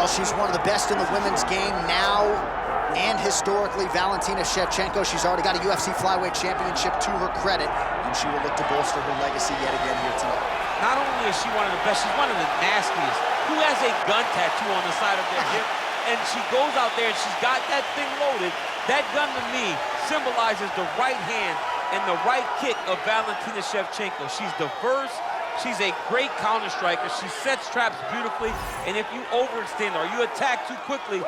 Well, she's one of the best in the women's game now and historically. Valentina Shevchenko, she's already got a UFC flyweight championship to her credit, and she will look to bolster her legacy yet again here tonight. Not only is she one of the best, she's one of the nastiest. Who has a gun tattoo on the side of their hip, and she goes out there and she's got that thing loaded. That gun to me symbolizes the right hand and the right kick of Valentina Shevchenko. She's diverse. She's a great counter striker. She sets traps beautifully, and if you overextend or you attack too quickly,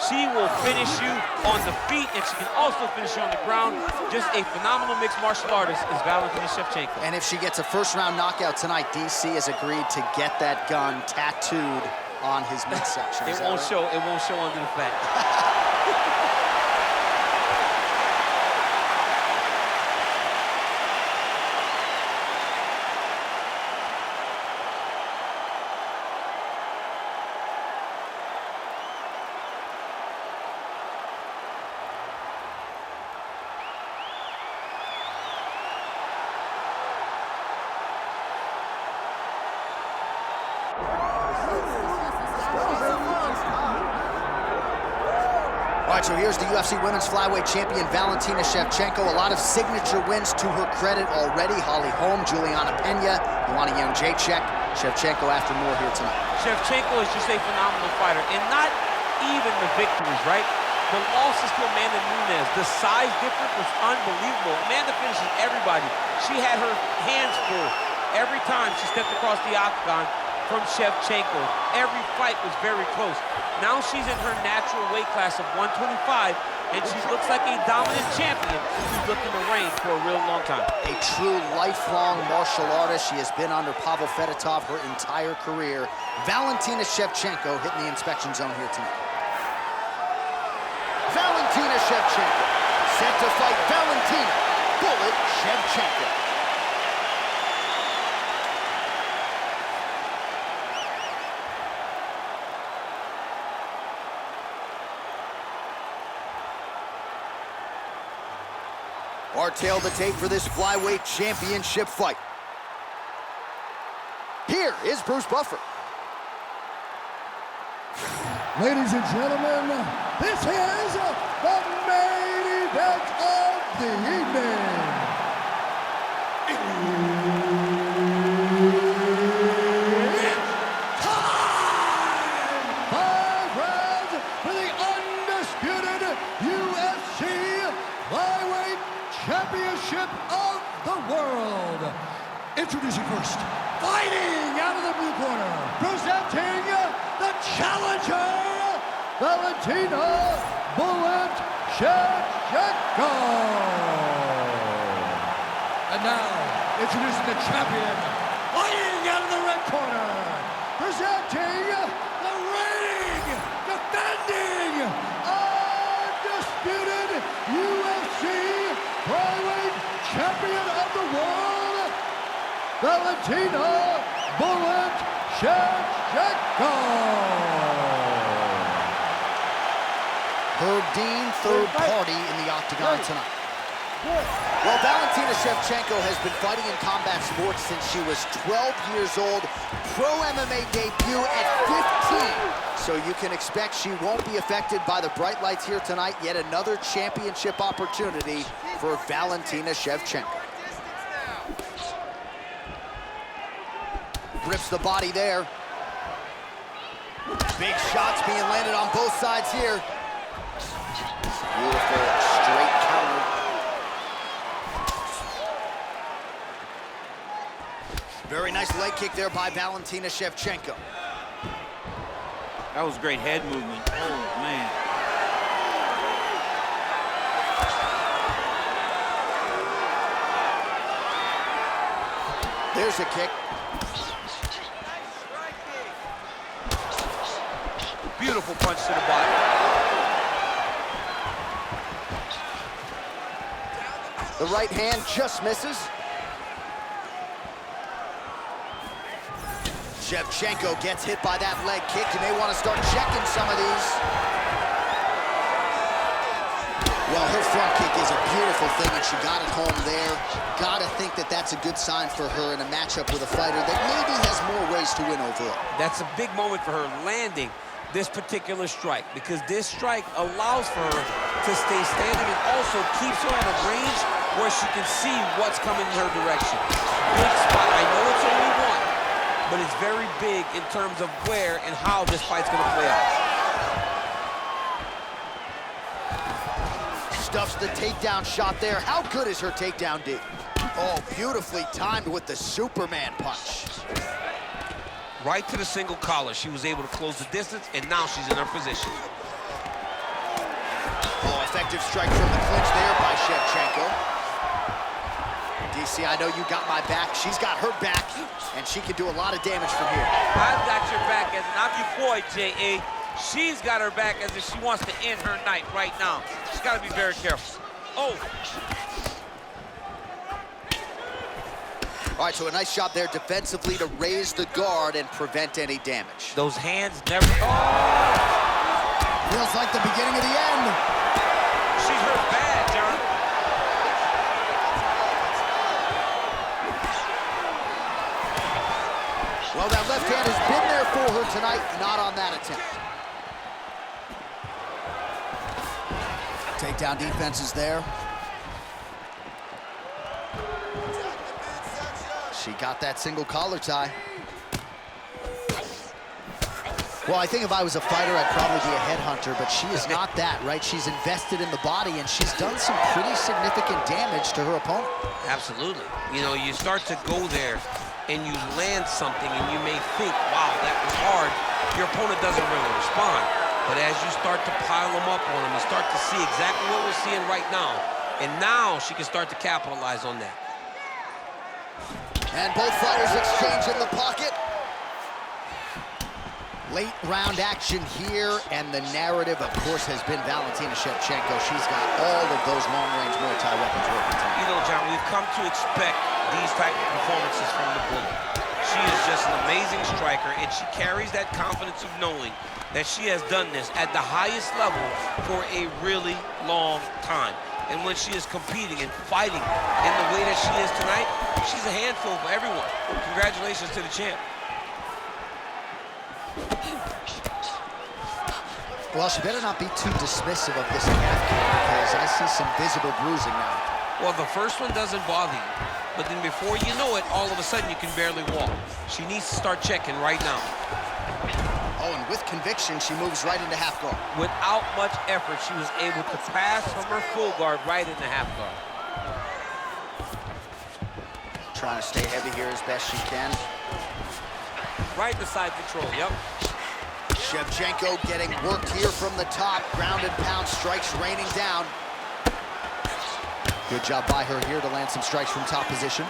she will finish you on the feet, and she can also finish you on the ground. Just a phenomenal mixed martial artist is Valentina Shevchenko. And if she gets a first-round knockout tonight, DC has agreed to get that gun tattooed on his midsection. It won't show under the fat. All right, so here's the UFC Women's Flyweight Champion, Valentina Shevchenko. A lot of signature wins to her credit already. Holly Holm, Juliana Pena, Joanna Jędrzejczyk. Shevchenko after more here tonight. Shevchenko is just a phenomenal fighter, and not even the victories, right? The losses to Amanda Nunes, the size difference was unbelievable. Amanda finishes everybody. She had her hands full every time she stepped across the octagon from Shevchenko. Every fight was very close. Now she's in her natural weight class of 125, and she looks like a dominant champion who's looking to reign for a real long time. A true lifelong martial artist. She has been under Pavel Fedotov her entire career. Valentina Shevchenko hitting the inspection zone here tonight. Valentina Shevchenko, set to fight Valentina Bullet Shevchenko. Our tail to tape for this flyweight championship fight. Here is Bruce Buffer. Ladies and gentlemen, this is the main event of the evening. It's time! 5 rounds for the undisputed UFC Flyweight Championship of the world. Introducing first, fighting out of the blue corner, presenting the challenger, Valentina Bullet Shevchenko. And now, introducing the champion, fighting out of the red corner, presenting the reigning, defending, undisputed UFC Flyweight Champion of the world, Valentina Bullet Shevchenko. Herb Dean, third party in the octagon tonight. Well, Valentina Shevchenko has been fighting in combat sports since she was 12 years old. Pro MMA debut at 15. So you can expect she won't be affected by the bright lights here tonight. Yet another championship opportunity for Valentina Shevchenko. Rips the body there. Big shots being landed on both sides here. Beautiful straight counter. Very nice leg kick there by Valentina Shevchenko. That was great head movement. Oh, man. There's a kick. Beautiful punch to the body. The right hand just misses. Shevchenko gets hit by that leg kick. You may want to start checking some of these. Well, her front kick is a beautiful thing, and she got it home there. Gotta think that that's a good sign for her in a matchup with a fighter that maybe has more ways to win overall. That's a big moment for her, landing this particular strike, because this strike allows for her to stay standing and also keeps her in a range where she can see what's coming in her direction. Big spot. I know it's only one, but it's very big in terms of where and how this fight's going to play out. Stuffs the takedown shot there. How good is her takedown, D? Oh, beautifully timed with the Superman punch. Right to the single collar. She was able to close the distance, and now she's in her position. Oh, effective strike from the clinch there by Shevchenko. DC, I know you got my back. She's got her back, and she can do a lot of damage from here. I've got your back as I'm your boy, J.A. She's got her back as if she wants to end her night right now. She's got to be very careful. Oh. All right, so a nice job there defensively to raise the guard and prevent any damage. Those hands never... Oh! Feels like the beginning of the end. She's hurt bad, John. Well, that left hand has been there for her tonight, not on that attempt. Takedown defense is there. She got that single collar tie. Well, I think if I was a fighter, I'd probably be a headhunter, but she is not that, right? She's invested in the body, and she's done some pretty significant damage to her opponent. Absolutely. You know, you start to go there, and you land something, and you may think, wow, that was hard. Your opponent doesn't really respond. But as you start to pile them up on them, you start to see exactly what we're seeing right now. And now she can start to capitalize on that. And both fighters exchange in the pocket. Late round action here, and the narrative, of course, has been Valentina Shevchenko. She's got all of those long-range Muay Thai weapons working tonight. You know, John, we've come to expect these type of performances from the Bullet. She is just an amazing striker, and she carries that confidence of knowing that she has done this at the highest level for a really long time. And when she is competing and fighting in the way that she is tonight, she's a handful for everyone. Congratulations to the champ. Well, she better not be too dismissive of this half kick, because I see some visible bruising now. Well, the first one doesn't bother you, but then before you know it, all of a sudden you can barely walk. She needs to start checking right now. Oh, and with conviction, she moves right into half guard. Without much effort, she was able to pass from her full guard right into half guard. Trying to stay heavy here as best she can. Right beside control, yep. Shevchenko getting worked here from the top. Ground and pound strikes raining down. Good job by her here to land some strikes from top position.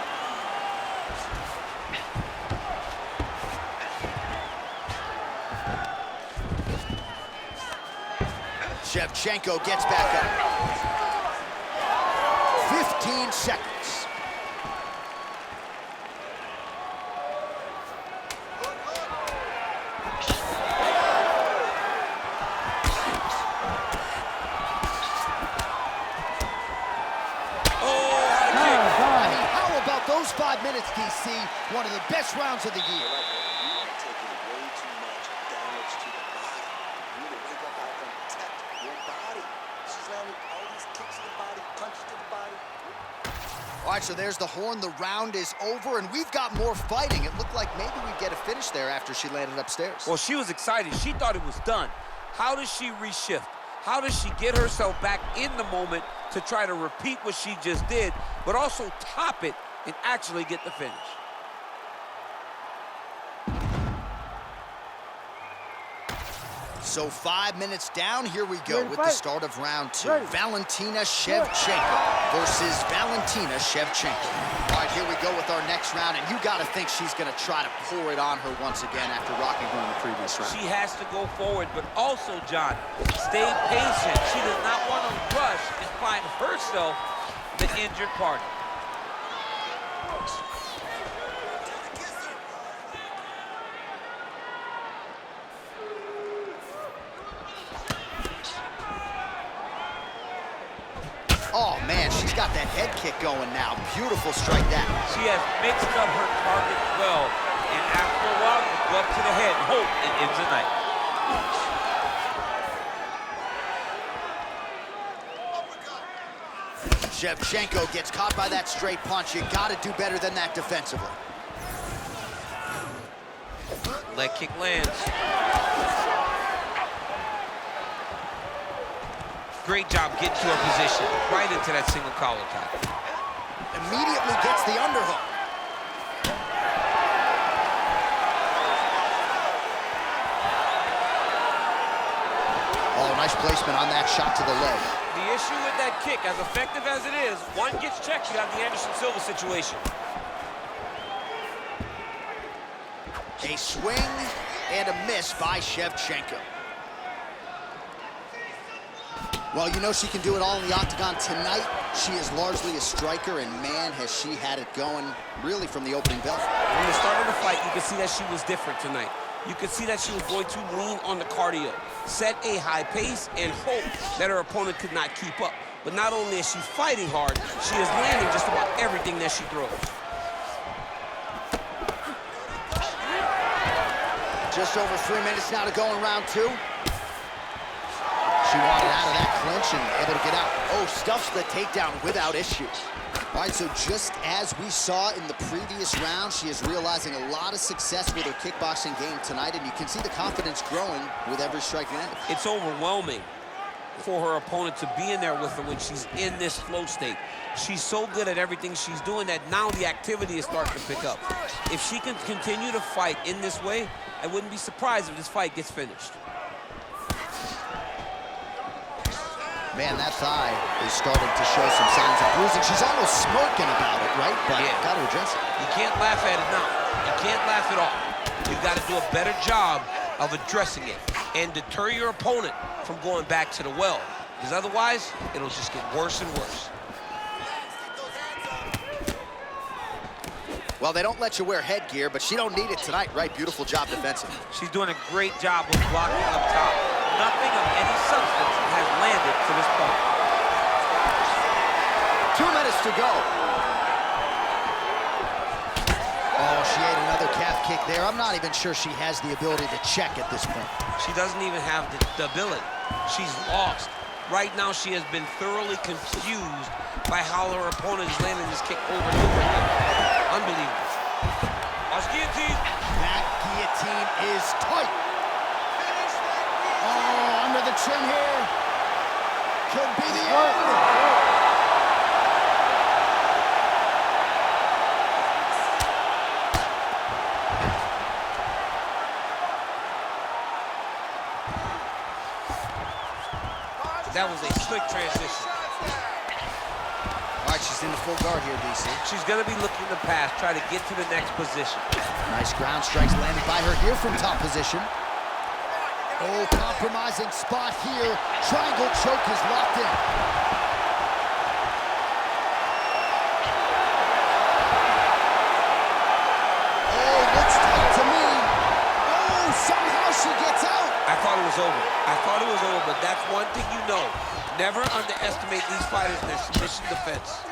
Shevchenko gets back up. 15 seconds. Those 5 minutes, DC, one of the best rounds of the year. You are taking way too much damage to the body. You need to wake up out and protect your body. She's landing all these kicks to the body, punches to the body. All right, so there's the horn. The round is over, and we've got more fighting. It looked like maybe we'd get a finish there after she landed upstairs. Well, she was excited. She thought it was done. How does she reshift? How does she get herself back in the moment to try to repeat what she just did, but also top it and actually get the finish? So 5 minutes down, here we go with the start of round 2. Valentina Shevchenko versus Valentina Shevchenko. All right, here we go with our next round, and you got to think she's going to try to pour it on her once again after rocking her in the previous round. She has to go forward, but also, John, stay patient. She does not want to rush and find herself the injured party. Oh, man, she's got that head kick going now. Beautiful strike that. She has mixed up her target well, and after a while, you go up to the head and hope it ends the night. Shevchenko gets caught by that straight punch. You gotta do better than that defensively. Leg kick lands. Great job getting to her position, right into that single collar tie. Immediately gets the underhook. Oh, nice placement on that shot to the leg. The issue with that kick, as effective as it is, one gets checked, you have the Anderson Silva situation. A swing and a miss by Shevchenko. Well, you know she can do it all in the octagon tonight. She is largely a striker, and man, has she had it going really from the opening bell. When they started the fight, you could see that she was different tonight. You could see that she was going to lean on the cardio, set a high pace, and hope that her opponent could not keep up. But not only is she fighting hard, she is landing just about everything that she throws. Just over 3 minutes now to go in round two. She wanted out of that clinch and able to get out. Oh, stuffs the takedown without issue. All right, so just as we saw in the previous round, she is realizing a lot of success with her kickboxing game tonight, and you can see the confidence growing with every strike landed. It's overwhelming for her opponent to be in there with her when she's in this flow state. She's so good at everything she's doing that now the activity is starting to pick up. If she can continue to fight in this way, I wouldn't be surprised if this fight gets finished. Man, that thigh is starting to show some signs of bruising. She's almost smirking about it, right? But yeah, got to address it. You can't laugh at it now. You can't laugh at all. You've got to do a better job of addressing it and deter your opponent from going back to the well, because otherwise, it'll just get worse and worse. Well, they don't let you wear headgear, but she don't need it tonight, right? Beautiful job defensively. She's doing a great job of blocking up top. Nothing of any substance has landed to this point. 2 minutes to go. Oh, she ate another calf kick there. I'm not even sure she has the ability to check at this point. She doesn't even have the ability. She's lost. Right now, she has been thoroughly confused by how her opponent is landing this kick over and over again. Unbelievable. Watch guillotine. That guillotine is tight. Oh, under the chin here. Could be the end. That was a slick transition. All right, she's in the full guard here, DC. She's going to be looking to pass, try to get to the next position. Nice ground strikes landed by her here from top position. Oh, compromising spot here. Triangle choke is locked in. Oh, looks tight to me. Oh, somehow she gets out. I thought it was over. I thought it was over, but that's one thing you know. Never underestimate these fighters in their submission defense.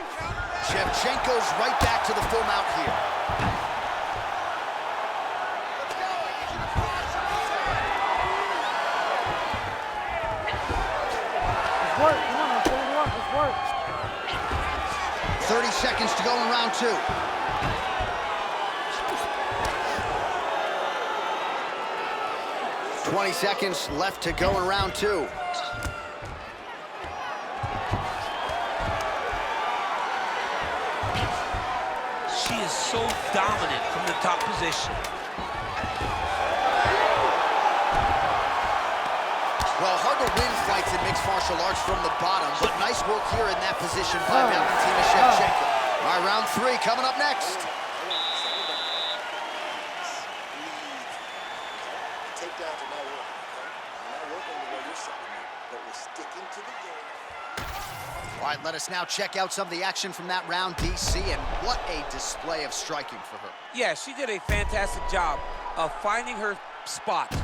Shevchenko's right back to the full mount here. It's work. Come on, man. Stand up. It's work. 30 seconds to go in round two. $20 seconds left to go in round two. She is so dominant from the top position. Well, hard to win fights in mixed martial arts from the bottom, but nice work here in that position by Valentina Shevchenko. All right, round three coming up next. Takedowns are not working, okay? I'm not working the way you're setting me, but we're sticking to the game. All right, let us now check out some of the action from that round, DC, and what a display of striking for her. Yeah, she did a fantastic job of finding her spot,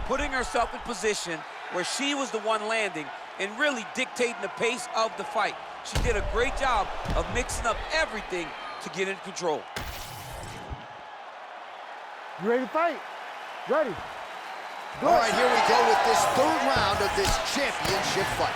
putting herself in position where she was the one landing and really dictating the pace of the fight. She did a great job of mixing up everything to get in control. You ready to fight? Ready. All right, here we go with this third round of this championship fight.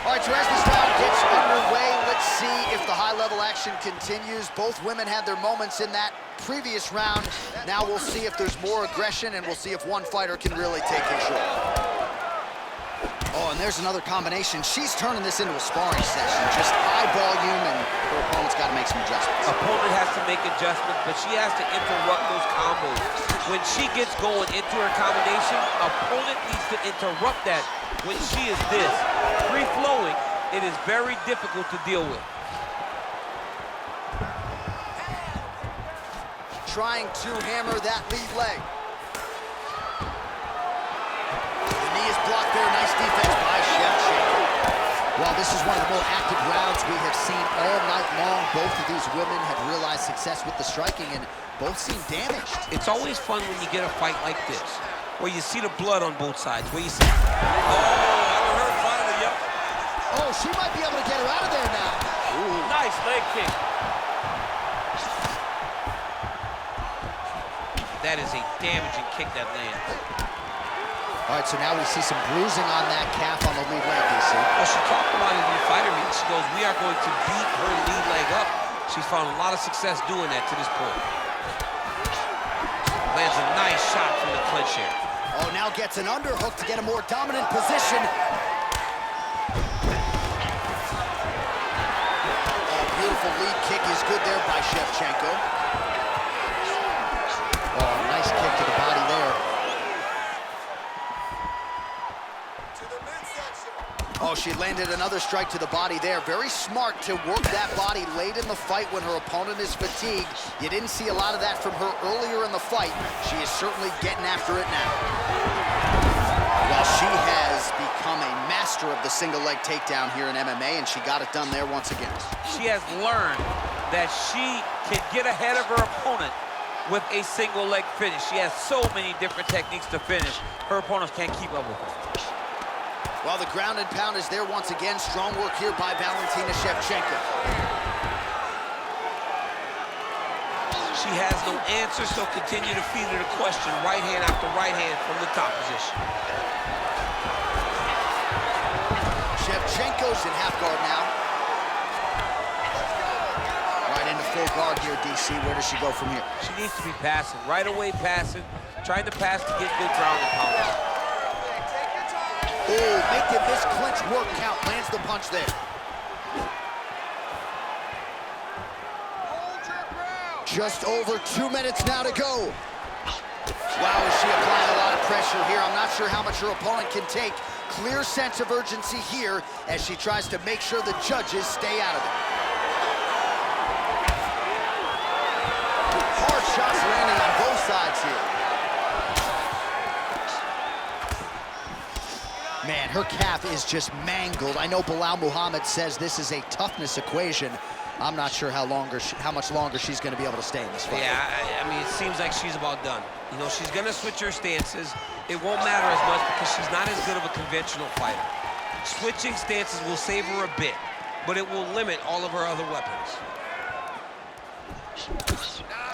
All right, so as this round gets underway, let's see if the high-level action continues. Both women had their moments in that previous round. Now we'll see if there's more aggression, and we'll see if one fighter can really take control. Oh, and there's another combination. She's turning this into a sparring session. Just high volume, and her opponent's got to make some adjustments. Opponent has to make adjustments, but she has to interrupt those combos. When she gets going into her combination, opponent needs to interrupt that. When she is this free-flowing, it is very difficult to deal with. Trying to hammer that lead leg. The knee is blocked there. Nice defense by Shevchenko. Well, this is one of the more active rounds we have seen all night long. Both of these women have realized success with the striking, and both seem damaged. It's always fun when you get a fight like this, where you see the blood on both sides, where you see... Oh, finally, yep. Oh, she might be able to get her out of there now. Ooh. Nice leg kick. That is a damaging kick that lands. All right, so now we see some bruising on that calf on the lead leg, DC. Well, she talked about it in the fighter meeting. She goes, we are going to beat her lead leg up. She's found a lot of success doing that to this point. Lands a nice shot from the clinch here. Oh, now gets an underhook to get a more dominant position. Oh, beautiful lead kick is good there by Shevchenko. Oh, nice kick to the body there. Oh, she landed another strike to the body there. Very smart to work that body late in the fight when her opponent is fatigued. You didn't see a lot of that from her earlier in the fight. She is certainly getting after it now. Well, she has become a master of the single leg takedown here in MMA, and she got it done there once again. She has learned that she can get ahead of her opponent with a single leg finish. She has so many different techniques to finish. Her opponents can't keep up with her. Well, the ground and pound is there once again. Strong work here by Valentina Shevchenko. She has no answer, so continue to feed her the question. Right hand after right hand from the top position. Shevchenko's in half guard now. Right into full guard here, DC. Where does she go from here? She needs to be passing. Right away passing. Trying to pass to get good ground and pound. Oh, making this clinch work count. Lands the punch there. Hold your ground. Just over 2 minutes now to go. Wow, is she applying a lot of pressure here? I'm not sure how much her opponent can take. Clear sense of urgency here as she tries to make sure the judges stay out of it. Hard shots landing on both sides here. Man, her calf is just mangled. I know Bilal Muhammad says this is a toughness equation. I'm not sure how much longer she's going to be able to stay in this fight. Yeah, I mean, it seems like she's about done. You know, she's going to switch her stances. It won't matter as much because she's not as good of a conventional fighter. Switching stances will save her a bit, but it will limit all of her other weapons.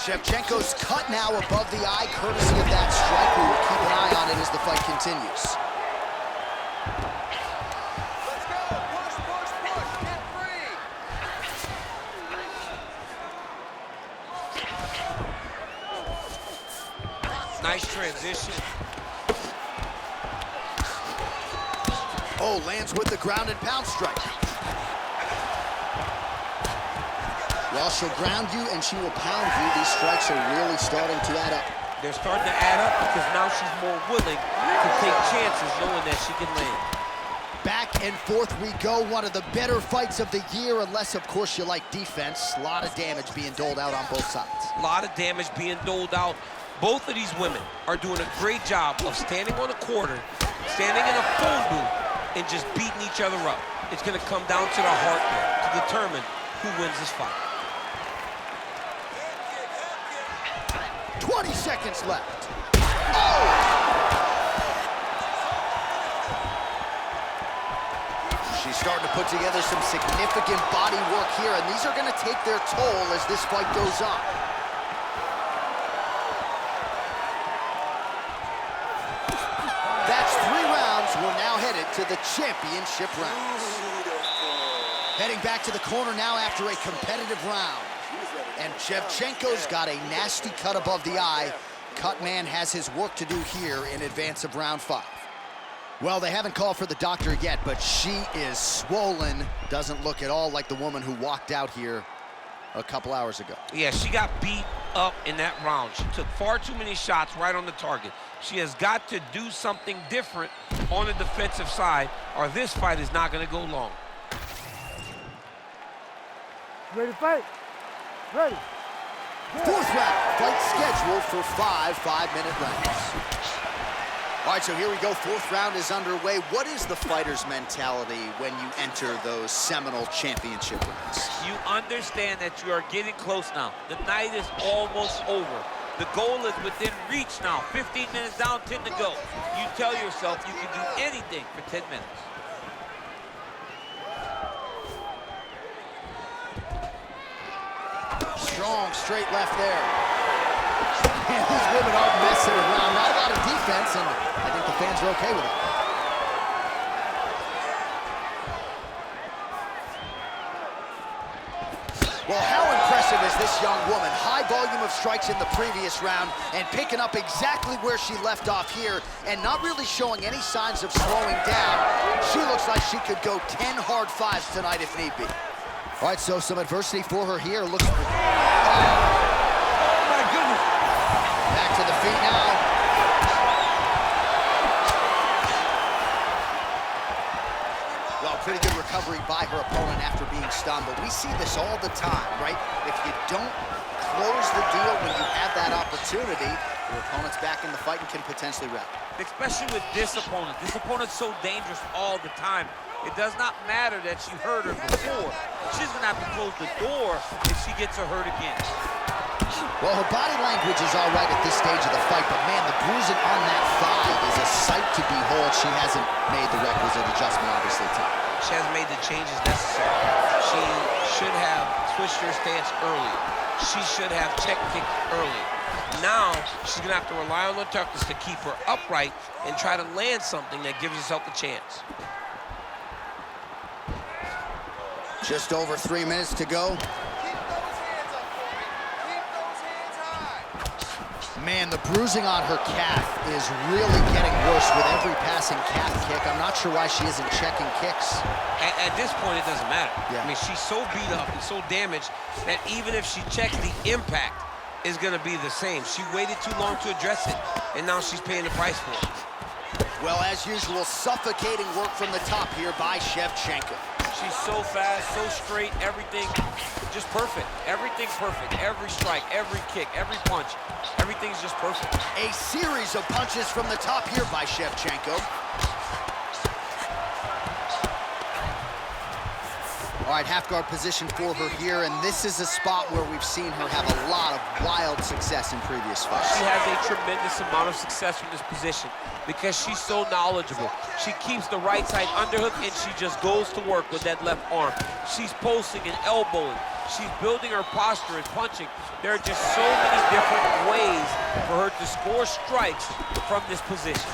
Shevchenko's cut now above the eye, courtesy of that strike. We will keep an eye on it as the fight continues. Nice transition. Oh, lands with the ground and pound strike. Well, she'll ground you and she will pound you. These strikes are really starting to add up. They're starting to add up because now she's more willing to take chances knowing that she can land. Back and forth we go. One of the better fights of the year, unless, of course, you like defense. A lot of damage being doled out on both sides. A lot of damage being doled out. Both of these women are doing a great job of standing on a quarter, standing in a phone booth, and just beating each other up. It's going to come down to the heart to determine who wins this fight. 20 seconds left. Oh! She's starting to put together some significant body work here, and these are going to take their toll as this fight goes on. we're now headed to the championship rounds. Heading back to the corner now after a competitive round. And Shevchenko's got a nasty cut above the eye. Cutman has his work to do here in advance of round 5. Well, they haven't called for the doctor yet, but she is swollen. Doesn't look at all like the woman who walked out here a couple hours ago. Yeah, she got beat up in that round. She took far too many shots right on the target. She has got to do something different on the defensive side, or this fight is not going to go long. Ready to fight? Ready. Fourth round, fight scheduled for 5 5-minute rounds. All right, so here we go. Fourth round is underway. What is the fighter's mentality when you enter those seminal championship rounds? You understand that you are getting close now. The night is almost over. The goal is within reach now. 15 minutes down, 10 to go. You tell yourself you can do anything for 10 minutes. Strong straight left there. And these women aren't messing around. Not a lot of defense, and I think the fans are okay with it. Well, how impressive is this young woman? High volume of strikes in the previous round and picking up exactly where she left off here and not really showing any signs of slowing down. She looks like she could go 10 hard 5s tonight if need be. All right, so some adversity for her here. Looks. Oh, my goodness. Back to the feet now. Well, pretty good recovery by her opponent after being stunned, but we see this all the time, right? If you don't close the deal when you have that opportunity, your opponent's back in the fight and can potentially wrap. Especially with this opponent. This opponent's so dangerous all the time. It does not matter that she hurt her before. She's gonna have to close the door if she gets her hurt again. Well, her body language is all right at this stage of the fight, but man, the bruising on that thigh is a sight to behold. She hasn't made the requisite adjustment, obviously, Tom. She hasn't made the changes necessary. She should have switched her stance earlier. She should have check kicked earlier. Now, she's gonna have to rely on the toughness to keep her upright and try to land something that gives herself a chance. Just over 3 minutes to go. Keep those hands up, Corey. Keep those hands high. Man, the bruising on her calf is really getting worse with every passing calf kick. I'm not sure why she isn't checking kicks. At this point, it doesn't matter. Yeah. I mean, she's so beat up and so damaged that even if she checks, the impact is going to be the same. She waited too long to address it, and now she's paying the price for it. Well, as usual, suffocating work from the top here by Shevchenko. She's so fast, so straight, everything just perfect. Everything's perfect. Every strike, every kick, every punch, everything's just perfect. A series of punches from the top here by Shevchenko. All right, half guard position for her here, and this is a spot where we've seen her have a lot of wild success in previous fights. She has a tremendous amount of success from this position because she's so knowledgeable. She keeps the right side underhook, and she just goes to work with that left arm. She's posting and elbowing. She's building her posture and punching. There are just so many different ways for her to score strikes from this position.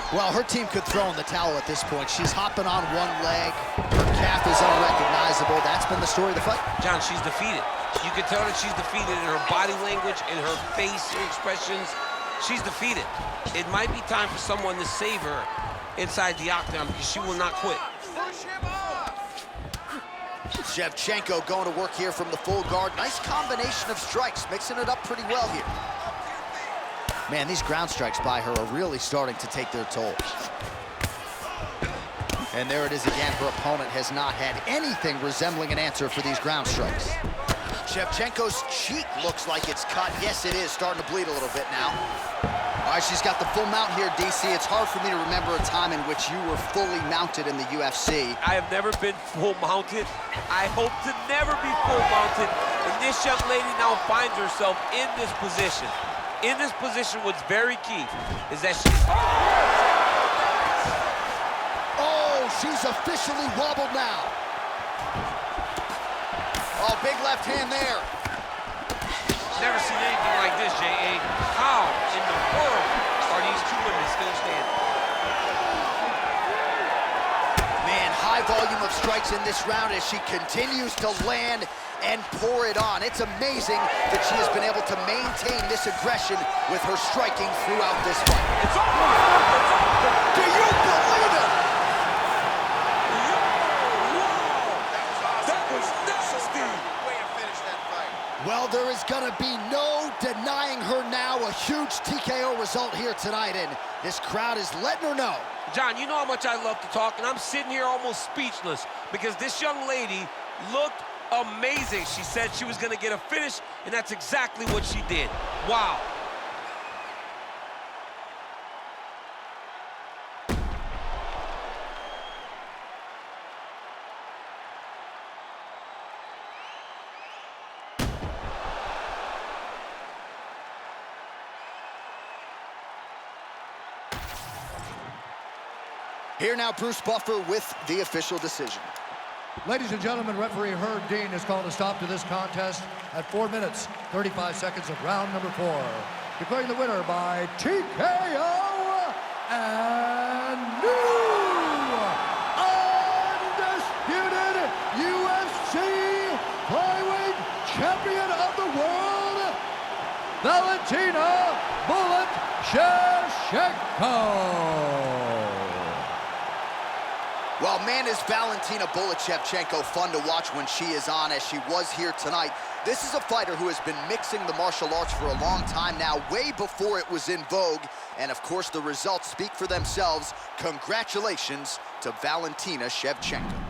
Well, her team could throw in the towel at this point. She's hopping on one leg. Her calf is unrecognizable. That's been the story of the fight. John, she's defeated. You can tell that she's defeated in her body language, in her face expressions. She's defeated. It might be time for someone to save her inside the octagon because she will not quit. Push him up. Shevchenko going to work here from the full guard. Nice combination of strikes, mixing it up pretty well here. Man, these ground strikes by her are really starting to take their toll. And there it is again. Her opponent has not had anything resembling an answer for these ground strikes. Shevchenko's cheek looks like it's cut. Yes, it is. Starting to bleed a little bit now. All right, she's got the full mount here, DC. It's hard for me to remember a time in which you were fully mounted in the UFC. I have never been full mounted. I hope to never be full mounted. And this young lady now finds herself in this position. In this position, what's very key is that she's... Oh, she's officially wobbled now. Oh, big left hand there. Never seen anything like this, J.A. How in the world are these two women still standing. Man, high volume of strikes in this round as she continues to land and pour it on. It's amazing that she has been able to maintain this aggression with her striking throughout this fight. It's over. It's over. Do you believe it? That was nasty. Way to finish that fight. Well, there is gonna be no denying her now. A huge TKO result here tonight, and this crowd is letting her know. John, you know how much I love to talk, and I'm sitting here almost speechless because this young lady looked amazing. She said she was going to get a finish, and that's exactly what she did. Wow. Here now, Bruce Buffer with the official decision. Ladies and gentlemen, referee Herb Dean has called a stop to this contest at 4 minutes, 35 seconds of round number 4. Declaring the winner by TKO and new undisputed UFC flyweight champion of the world, Valentina "Bullet" Shevchenko. Well, man, is Valentina "Bullet" Shevchenko fun to watch when she is on, as she was here tonight. This is a fighter who has been mixing the martial arts for a long time now, way before it was in vogue. And, of course, the results speak for themselves. Congratulations to Valentina Shevchenko.